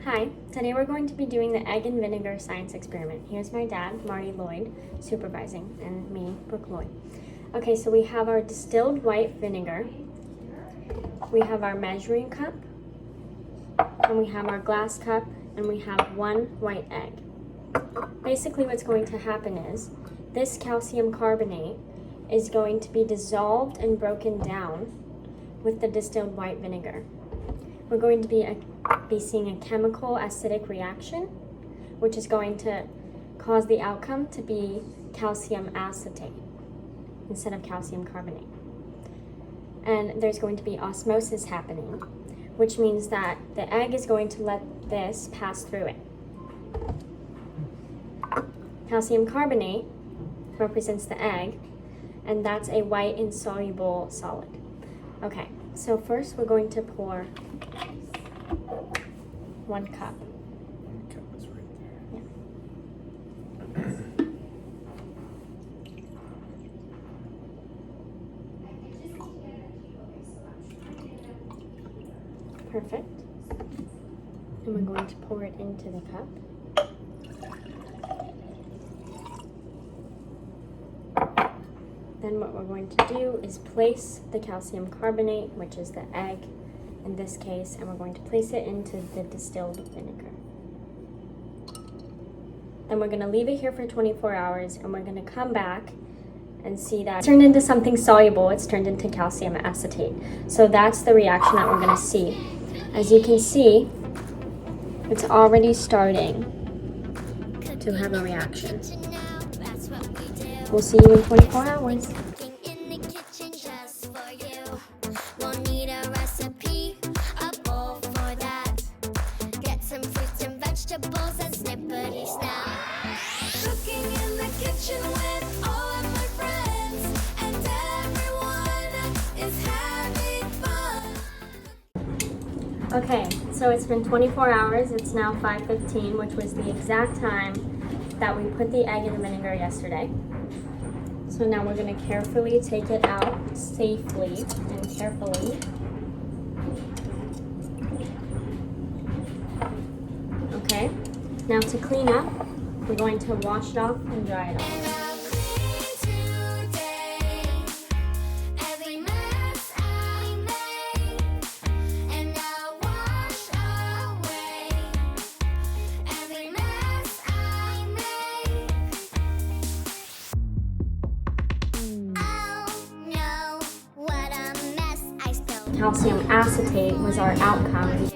Hi, today we're going to be doing the egg and vinegar science experiment. Here's my dad, Marty Lloyd, supervising, and me, Brooke Lloyd. Okay, so we have our distilled white vinegar, we have our measuring cup, and we have our glass cup, and we have one white egg. Basically what's going to happen is, this calcium carbonate is going to be dissolved and broken down with the distilled white vinegar. We're going to be seeing a chemical acidic reaction, which is going to cause the outcome to be calcium acetate instead of calcium carbonate. And there's going to be osmosis happening, which means that the egg is going to let this pass through it. Calcium carbonate represents the egg, and that's a white insoluble solid. Okay, so first we're going to pour 1 cup. One cup is right there. Yeah. Perfect. And we're going to pour it into the cup. Then what we're going to do is place the calcium carbonate, which is the egg in this case, and we're going to place it into the distilled vinegar. Then we're going to leave it here for 24 hours, and we're going to come back and see that it's turned into something soluble. It's turned into calcium acetate. So that's the reaction that we're going to see. As you can see, it's already starting to have a reaction. We'll see you in 24 hours. Vegetables and snippety snap. Cooking in the kitchen with all of my friends, and everyone is having fun. Okay, so it's been 24 hours. It's now 5:15, which was the exact time that we put the egg in the vinegar yesterday. So now we're going to carefully take it out safely and carefully. Okay, now to clean up, we're going to wash it off and dry it off. Calcium acetate was our outcome.